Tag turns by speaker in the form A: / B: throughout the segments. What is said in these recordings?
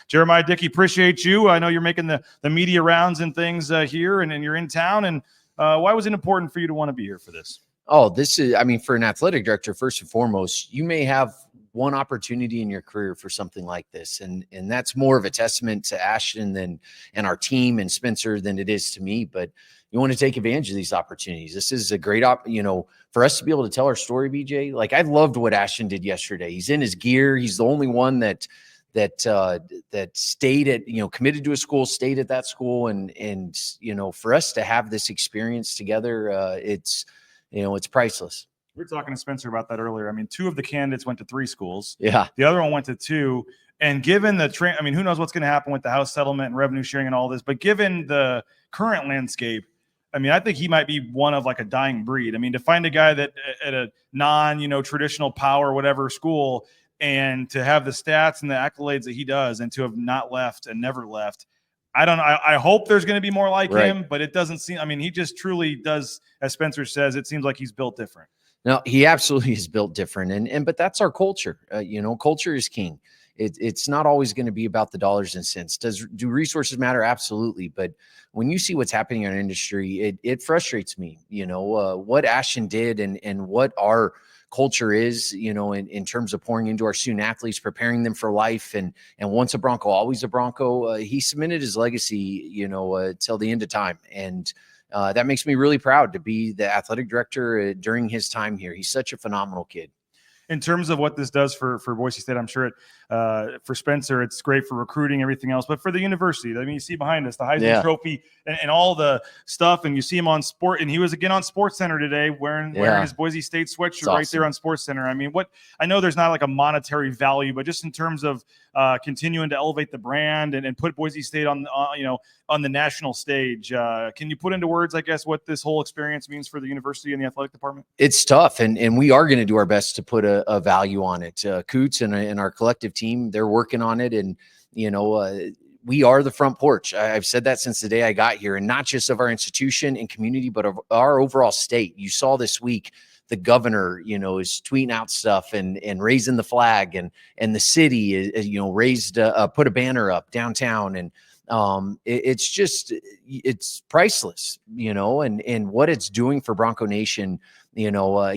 A: Jeramiah Dickey, appreciate you. I know you're making the media rounds and things here, and you're in town. And why was it important for you to want to be here for this?
B: Oh, this is, I mean, for an athletic director, first and foremost, you may have one opportunity in your career for something like this. And that's more of a testament to Ashton and our team and Spencer than it is to me. But you want to take advantage of these opportunities. This is a great for us to be able to tell our story, BJ. Like, I loved what Ashton did yesterday. He's in his gear. He's the only one that stayed at, committed to a school, stayed at that school. And for us to have this experience together, it's priceless.
A: We were talking to Spencer about that earlier. I mean, 2 of the candidates went to 3 schools.
B: Yeah.
A: The other one went to 2. And given the who knows what's going to happen with the House settlement and revenue sharing and all this, but given the current landscape, I mean, I think he might be one of like a dying breed. I mean, to find a guy that at a traditional power, whatever school, and to have the stats and the accolades that he does, and to have not left and never left. I don't know. I hope there's going to be more like him, but it doesn't seem, I mean, he just truly does, as Spencer says, it seems like he's built different.
B: No, he absolutely is built different. But that's our culture. Culture is king. It's not always going to be about the dollars and cents. Do resources matter? Absolutely. But when you see what's happening in our industry, it frustrates me, what Ashton did and what our culture is, in terms of pouring into our student athletes, preparing them for life. And once a Bronco, always a Bronco. He cemented his legacy, till the end of time. And that makes me really proud to be the athletic director during his time here. He's such a phenomenal kid.
A: In terms of what this does for Boise State, I'm sure for Spencer, it's great for recruiting, everything else. But for the university, I mean, you see behind us the Heisman Trophy and all the stuff, and you see him on sport. And he was again on Sports Center today wearing his Boise State sweatshirt right there on Sports Center. I mean, I know there's not like a monetary value, but just in terms of continuing to elevate the brand and put Boise State on the national stage, can you put into words, I guess, what this whole experience means for the university and the athletic department?
B: It's tough, and we are going to do our best to put a value on it. Coots and our collective team, they're working on it, and we are the front porch. I've said that since the day I got here, and not just of our institution and community, but of our overall state. You saw this week the governor, is tweeting out stuff and raising the flag, and the city is, raised, put a banner up downtown, and it's priceless, and what it's doing for Bronco Nation,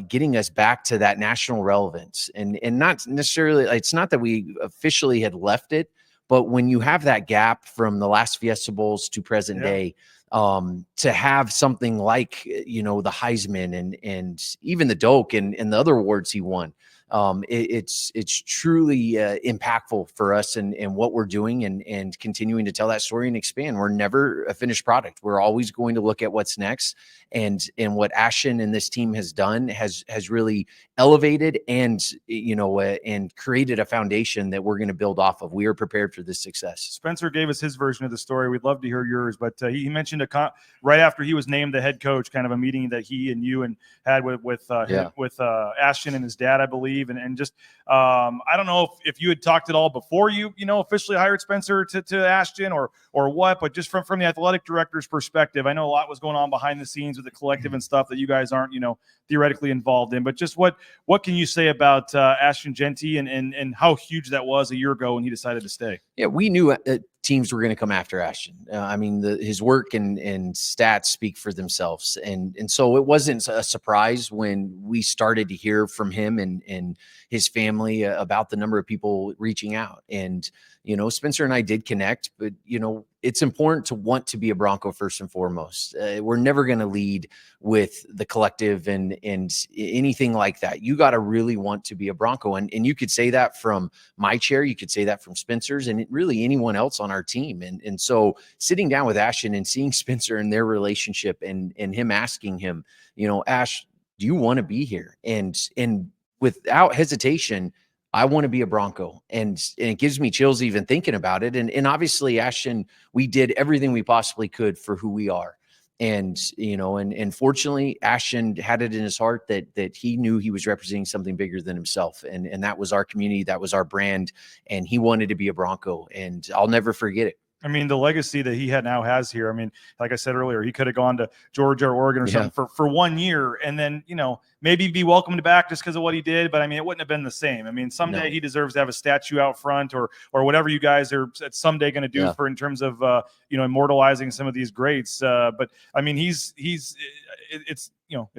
B: getting us back to that national relevance, and not necessarily, it's not that we officially had left it, but when you have that gap from the last Fiesta Bowls to present day, to have something like, the Heisman and even the Doak and the other awards he won, it's truly impactful for us and what we're doing and continuing to tell that story and expand. We're never a finished product. We're always going to look at what's next, and what Ashton and this team has done has really elevated and created a foundation that we're going to build off of. We are prepared for this success.
A: Spencer gave us his version of the story. We'd love to hear yours, but he mentioned right after he was named the head coach, kind of a meeting that he and you had with Ashton and his dad, I believe. And just I don't know if you had talked at all before you officially hired Spencer to Ashton or what, but just from the athletic director's perspective, I know a lot was going on behind the scenes with the collective and stuff that you guys aren't theoretically involved in, but just what can you say about Ashton Jeanty and how huge that was a year ago when he decided to stay?
B: Yeah, we knew teams were going to come after Ashton. I mean, his work and stats speak for themselves. And so it wasn't a surprise when we started to hear from him and his family about the number of people reaching out. And, Spencer and I did connect, but, it's important to want to be a Bronco first and foremost. We're never going to lead with the collective and anything like that. You got to really want to be a Bronco. And you could say that from my chair. You could say that from Spencer's and really anyone else on our team. And so sitting down with Ashton and seeing Spencer and their relationship and him asking him, Ash, do you want to be here? And without hesitation, I want to be a Bronco. And it gives me chills even thinking about it. And obviously, Ashton, we did everything we possibly could for who we are. And, and fortunately, Ashton had it in his heart that he knew he was representing something bigger than himself. And that was our community. That was our brand. And he wanted to be a Bronco. And I'll never forget it.
A: I mean, the legacy that he has here. I mean, like I said earlier, he could have gone to Georgia or Oregon or something for 1 year, and then maybe be welcomed back just because of what he did. But I mean, it wouldn't have been the same. I mean, someday he deserves to have a statue out front, or whatever you guys are someday going to do for in terms of immortalizing some of these greats. But I mean, it's it's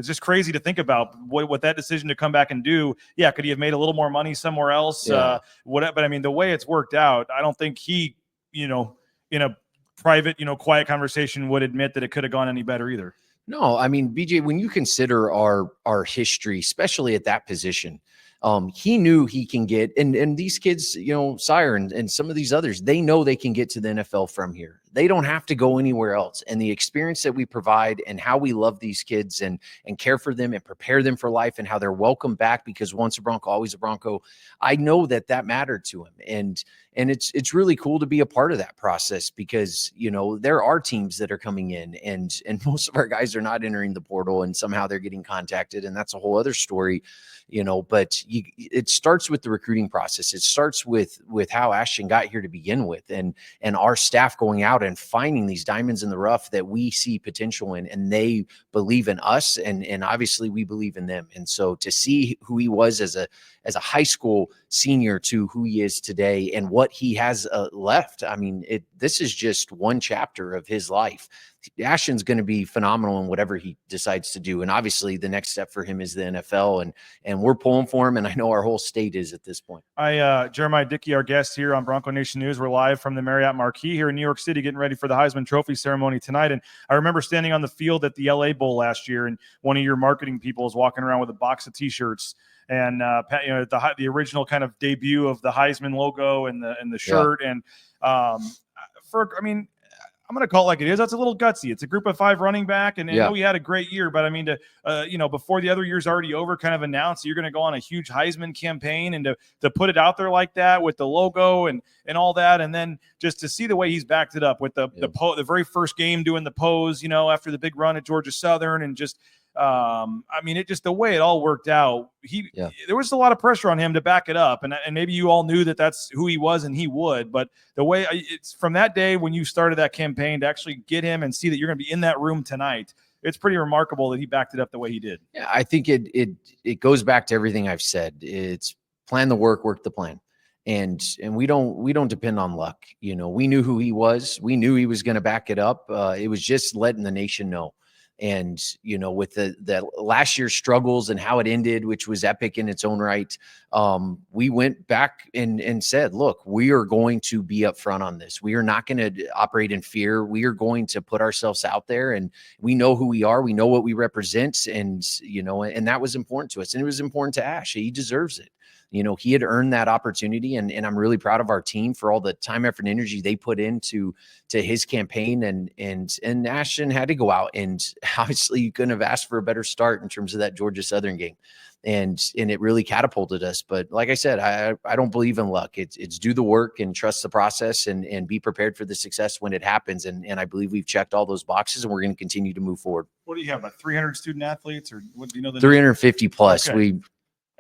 A: just crazy to think about what that decision to come back and do. Yeah, could he have made a little more money somewhere else? But I mean, the way it's worked out, I don't think he in a private, quiet conversation would admit that it could have gone any better either.
B: No, I mean, BJ, when you consider our history, especially at that position, he knew he can get, and these kids, Sire and some of these others, they know they can get to the NFL from here. They don't have to go anywhere else. And the experience that we provide and how we love these kids and care for them and prepare them for life and how they're welcome back, because once a Bronco, always a Bronco. I know that mattered to him. And it's really cool to be a part of that process, because, there are teams that are coming in and most of our guys are not entering the portal, and somehow they're getting contacted. And that's a whole other story, but it starts with the recruiting process. It starts with how Ashton got here to begin with, and our staff going out and finding these diamonds in the rough that we see potential in, and they believe in us. And obviously we believe in them. And so to see who he was as a high school senior to who he is today and what he has left. I mean, this is just one chapter of his life. Ashton's going to be phenomenal in whatever he decides to do. And obviously the next step for him is the NFL, and we're pulling for him. And I know our whole state is at this point.
A: Jeramiah Dickey, our guest here on Bronco Nation News. We're live from the Marriott Marquis here in New York City, getting ready for the Heisman Trophy Ceremony tonight. And I remember standing on the field at the LA Bowl last year, and one of your marketing people was walking around with a box of T-shirts, and the original kind of debut of the Heisman logo and the shirt. And I'm going to call it like it is. That's a little gutsy. It's a group of 5 running back, and I know he had a great year, but I mean, before the other year's already over, kind of announce that you're going to go on a huge Heisman campaign, and to put it out there like that with the logo and all that, and then just to see the way he's backed it up with the very first game doing the pose, after the big run at Georgia Southern, and just the way it all worked out, there was a lot of pressure on him to back it up. And maybe you all knew that that's who he was and he would, but the way it's from that day when you started that campaign to actually get him and see that you're going to be in that room tonight, it's pretty remarkable that he backed it up the way he did.
B: Yeah, I think it goes back to everything I've said. It's plan the work the plan. And we don't depend on luck. We knew who he was. We knew he was going to back it up. It was just letting the nation know. And, with the last year's struggles and how it ended, which was epic in its own right, we went back and said, look, we are going to be upfront on this. We are not going to operate in fear. We are going to put ourselves out there, and we know who we are. We know what we represent. And, and that was important to us. And it was important to Ash. He deserves it. He had earned that opportunity, and I'm really proud of our team for all the time, effort, and energy they put into his campaign. And Ashton had to go out, and obviously you couldn't have asked for a better start in terms of that Georgia Southern game. And it really catapulted us. But like I said, I don't believe in luck. It's do the work and trust the process, and be prepared for the success when it happens. And I believe we've checked all those boxes, and we're going to continue to move forward.
A: What do you have, about 300 student athletes, or what do you know?
B: 350 plus.
A: Okay.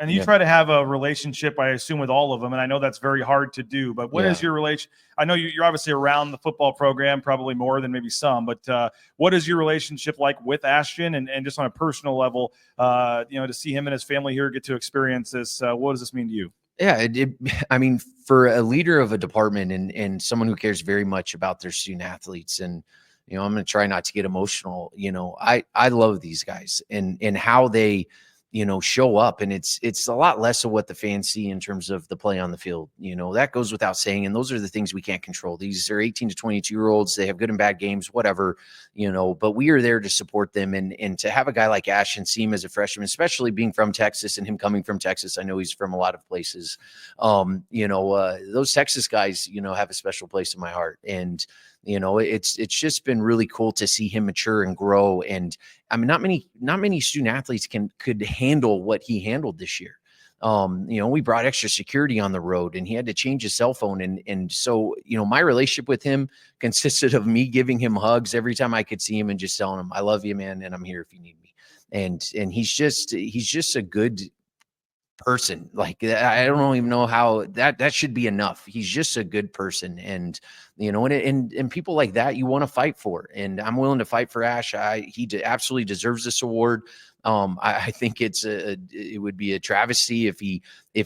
A: And you try to have a relationship, I assume, with all of them. And I know that's very hard to do, but what is your relation? I know you're obviously around the football program, probably more than maybe some, but what is your relationship like with Ashton, and just on a personal level, to see him and his family here get to experience this? What does this mean to you?
B: Yeah, I mean, for a leader of a department and someone who cares very much about their student athletes, and, I'm going to try not to get emotional. I love these guys and how they, show up, and it's a lot less of what the fans see in terms of the play on the field. That goes without saying. And those are the things we can't control. These are 18 to 22-year-olds. They have good and bad games, whatever, but we are there to support them. And to have a guy like Ash and see him as a freshman, especially being from Texas and him coming from Texas, I know he's from a lot of places. Those Texas guys, have a special place in my heart. And, it's just been really cool to see him mature and grow. And I mean, not many student athletes could handle what he handled this year. We brought extra security on the road, and he had to change his cell phone. And so, my relationship with him consisted of me giving him hugs every time I could see him and just telling him, I love you, man, and I'm here if you need me. And he's just a good person. Like, I don't even know how that should be enough. He's just a good person. And, and people like that you want to fight for. And I'm willing to fight for Ash. He absolutely deserves this award. I think it would be a travesty if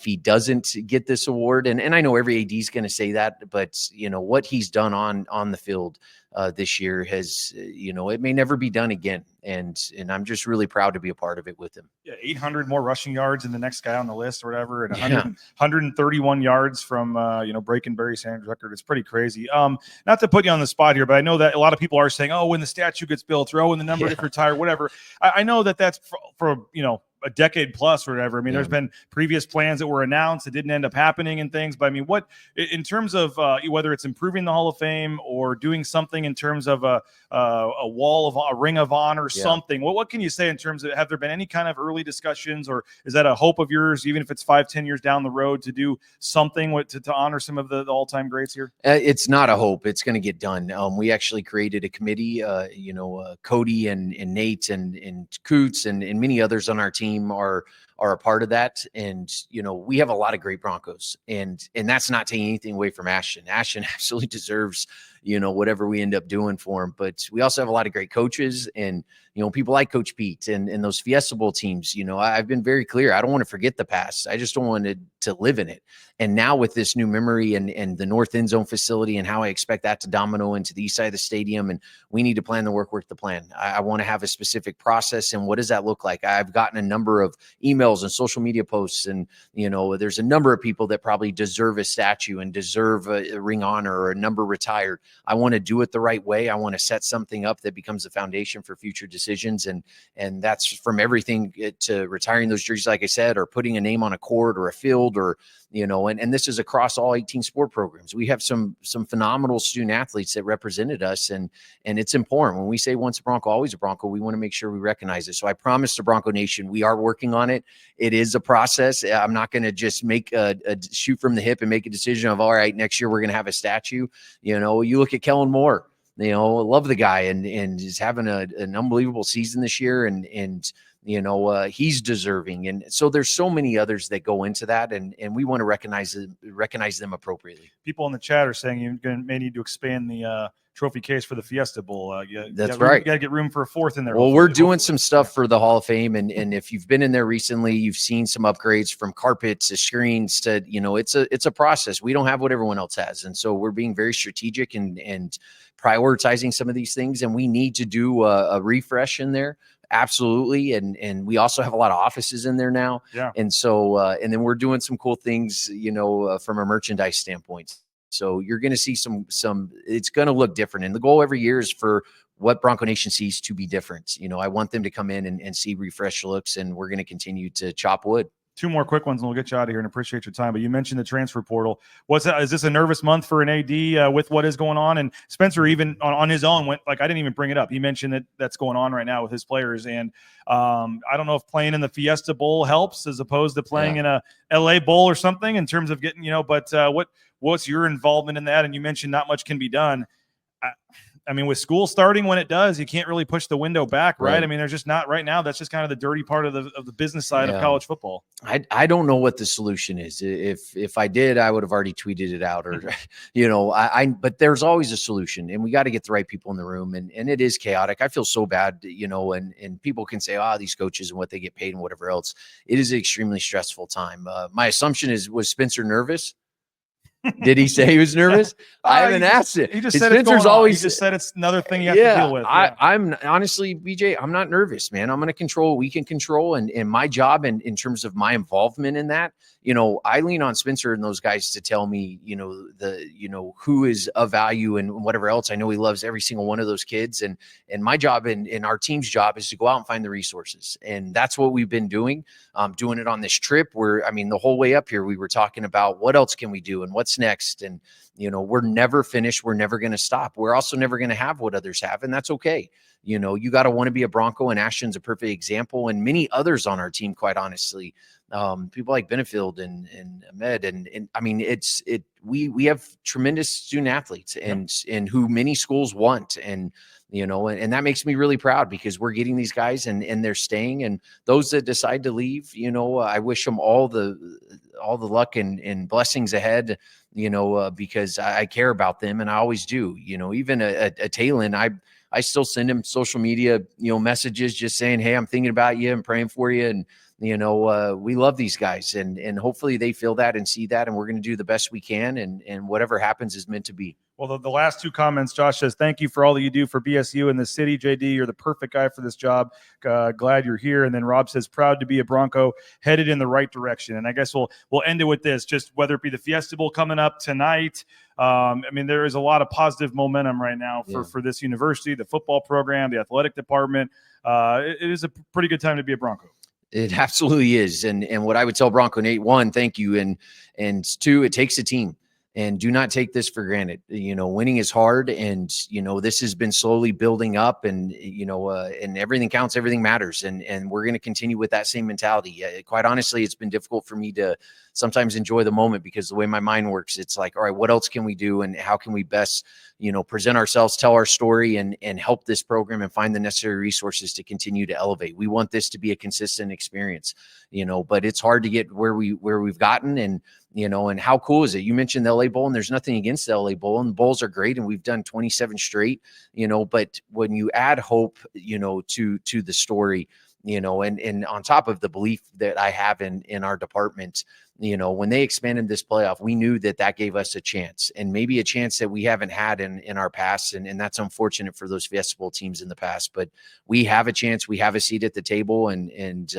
B: he doesn't get this award. And I know every AD is going to say that, but what he's done on the field this year has, it may never be done again. And I'm just really proud to be a part of it with him.
A: Yeah, 800 more rushing yards than the next guy on the list or whatever, and 131 yards from breaking Barry Sanders' record. It's pretty crazy. Not to put you on the spot here, but I know that a lot of people are saying, "Oh, when the statue gets built, throw in the number to retire, whatever." I know that's for a decade plus or whatever. I mean, there's been previous plans that were announced that didn't end up happening and things. But I mean, what in terms of whether it's improving the Hall of Fame or doing something in terms of a wall of a ring of honor, something. What can you say in terms of, have there been any kind of early discussions, or is that a hope of yours, even if it's 5-10 years down the road, to do something to honor some of the all-time greats here?
B: It's not a hope. It's going to get done. We actually created a committee. Cody and Nate and Coots and many others on our team are a part of that. And, we have a lot of great Broncos, and that's not taking anything away from Ashton. Ashton absolutely deserves, whatever we end up doing for him. But we also have a lot of great coaches and, people like Coach Pete and those Fiesta Bowl teams. I've been very clear. I don't want to forget the past. I just don't want to live in it. And now with this new memory and the North End Zone facility and how I expect that to domino into the east side of the stadium, and we need to plan the work the plan. I want to have a specific process. And what does that look like? I've gotten a number of emails and social media posts, and, there's a number of people that probably deserve a statue and deserve a ring honor or a number retired. I want to do it the right way. I want to set something up that becomes a foundation for future decisions. And that's from everything to retiring those jerseys, like I said, or putting a name on a court or a field, or, and this is across all 18 sport programs. We have some phenomenal student athletes that represented us. And it's important when we say once a Bronco, always a Bronco, we want to make sure we recognize it. So I promise to Bronco Nation, we are working on it. It is a process. I'm not going to just make a shoot from the hip and make a decision of, all right, next year we're going to have a statue. You look at Kellen Moore, love the guy, and is having an unbelievable season this year. And he's deserving. And so there's so many others that go into that, and we want to recognize them appropriately.
A: People in the chat are saying you may need to expand the trophy case for the Fiesta Bowl.
B: That's right.
A: You got to get room for a fourth in there.
B: Well, we're doing some stuff for the Hall of Fame. And if you've been in there recently, you've seen some upgrades from carpets to screens to, it's a process. We don't have what everyone else has. And so we're being very strategic and prioritizing some of these things. And we need to do a refresh in there. Absolutely. And we also have a lot of offices in there now.
A: Yeah.
B: And so, and then we're doing some cool things, from a merchandise standpoint. So you're going to see some, it's going to look different. And the goal every year is for what Bronco Nation sees to be different. I want them to come in and see refreshed looks, and we're going to continue to chop wood.
A: Two more quick ones and we'll get you out of here, and appreciate your time. But you mentioned the transfer portal. Is this a nervous month for an AD with what is going on? And Spencer, even on his own, I didn't even bring it up. He mentioned that's going on right now with his players. And I don't know if playing in the Fiesta Bowl helps as opposed to playing in a LA Bowl or something in terms of getting, but what's your involvement in that? And you mentioned not much can be done. I mean, with school starting when it does, you can't really push the window back, right? I mean, there's just not right now. That's just kind of the dirty part of the business side of college football.
B: I don't know what the solution is. If I did, I would have already tweeted it out, or, but there's always a solution, and we got to get the right people in the room. And it is chaotic. I feel so bad, and people can say, these coaches and what they get paid and whatever else. It is an extremely stressful time. My assumption was Spencer nervous? Did he say he was nervous? I haven't asked it.
A: He just said Spencer's always. He just said it's another thing you have to deal with.
B: I'm honestly, BJ, I'm not nervous, man. I'm going to control what we can control, and my job, and in terms of my involvement in that, I lean on Spencer and those guys to tell me, who is of value and whatever else. I know he loves every single one of those kids, and my job and our team's job is to go out and find the resources, and that's what we've been doing. Doing it on this trip, where the whole way up here, we were talking about what else can we do and what's next. And, we're never finished. We're never going to stop. We're also never going to have what others have. And that's okay. You know, you got to want to be a Bronco, and Ashton's a perfect example, and many others on our team, quite honestly. People like Benefield and Ahmed, and I mean, we have tremendous student athletes, and who many schools want, and you know, and that makes me really proud because we're getting these guys and they're staying, and those that decide to leave, you know, I wish them all the luck and blessings ahead, you know, because I care about them, and I always do. You know, even a Talon, I still send him social media, you know, messages just saying, hey, I'm thinking about you and praying for you. And, you know, we love these guys, and hopefully they feel that and see that. And we're going to do the best we can. And whatever happens is meant to be.
A: Well, the last two comments, Josh says, thank you for all that you do for BSU and the city. JD, you're the perfect guy for this job. Glad you're here. And then Rob says, proud to be a Bronco, headed in the right direction. And I guess we'll end it with this, just whether it be the Fiesta Bowl coming up tonight. I mean, there is a lot of positive momentum right now for this university, the football program, the athletic department. It is a pretty good time to be a Bronco.
B: It absolutely is. And what I would tell Bronco Nate, one, thank you. And two, it takes a team. And do not take this for granted. You know, winning is hard, and you know this has been slowly building up, and you know, and everything counts, everything matters, and we're going to continue with that same mentality. Quite honestly, it's been difficult for me to sometimes enjoy the moment because the way my mind works, it's like, all right, what else can we do, and how can we best, you know, present ourselves, tell our story, and help this program and find the necessary resources to continue to elevate. We want this to be a consistent experience, you know, but it's hard to get where we've gotten, and you know, and how cool is it? You mentioned the LA Bowl, and there's nothing against the LA Bowl, and the bowls are great, and we've done 27 straight, you know, but when you add hope, you know, to the story, you know, and on top of the belief that I have in our department, you know, when they expanded this playoff, we knew that gave us a chance, and maybe a chance that we haven't had in our past. And that's unfortunate for those Fiesta Bowl teams in the past, but we have a chance, we have a seat at the table. And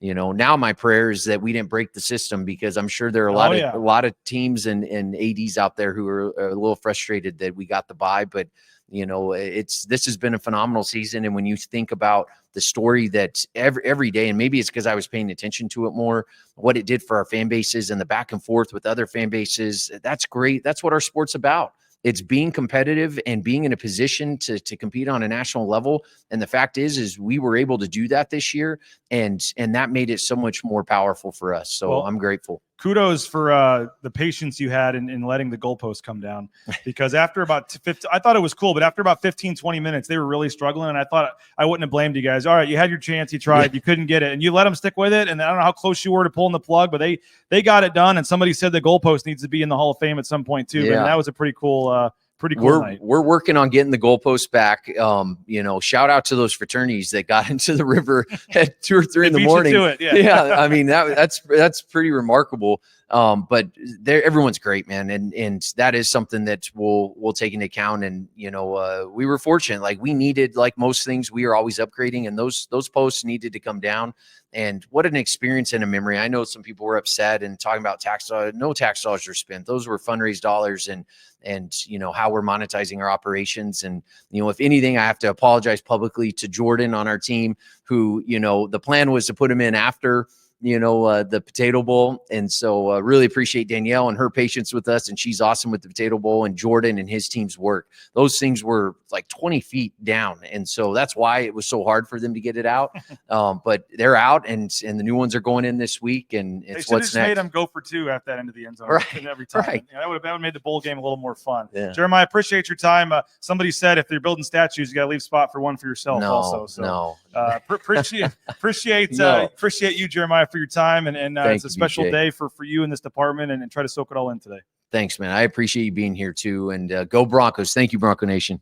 B: you know, now my prayer is that we didn't break the system, because I'm sure there are a lot of teams and ADs out there who are a little frustrated that we got the bye, but you know, this has been a phenomenal season. And when you think about the story that every day, and maybe it's because I was paying attention to it more, what it did for our fan bases and the back and forth with other fan bases, that's great. That's what our sport's about. It's being competitive and being in a position to compete on a national level. And the fact is we were able to do that this year, and that made it so much more powerful for us. So I'm grateful.
A: Kudos for the patience you had in letting the goalpost come down, because after about 15, I thought it was cool, but after about 15, 20 minutes, they were really struggling. And I thought I wouldn't have blamed you guys. All right, you had your chance, you tried, you couldn't get it, and you let them stick with it. And I don't know how close you were to pulling the plug, but they got it done. And somebody said the goalpost needs to be in the Hall of Fame at some point too. Yeah. But that was a pretty cool night.
B: We're working on getting the goalpost back. You know, shout out to those fraternities that got into the river at 2 or 3 in the morning. Yeah. I mean, that's pretty remarkable. But everyone's great, man. And that is something that we'll take into account. And, you know, we were fortunate, like we needed, like most things, we are always upgrading, and those posts needed to come down. And what an experience and a memory. I know some people were upset and talking about tax dollars. No tax dollars were spent. Those were fundraised dollars, and you know, how we're monetizing our operations. And, you know, if anything, I have to apologize publicly to Jordan on our team, who, you know, the plan was to put him in after, you know, the Potato Bowl. And so really appreciate Danielle and her patience with us. And she's awesome with the Potato Bowl, and Jordan and his team's work. Those things were like 20 feet down. And so that's why it was so hard for them to get it out. But they're out, and the new ones are going in this week. And it's what's next.
A: Made them go for 2 at that end of the end zone.
B: Right.
A: Every time.
B: Right.
A: Yeah, that would have made the bowl game a little more fun.
B: Yeah.
A: Jeremiah, I appreciate your time. Somebody said if they're building statues, you got to leave spot for one for yourself also. So appreciate you, Jeremiah, for your time. And it's a special day for you in this department, and try to soak it all in today.
B: Thanks, man. I appreciate you being here too. And go Broncos. Thank you, Bronco Nation.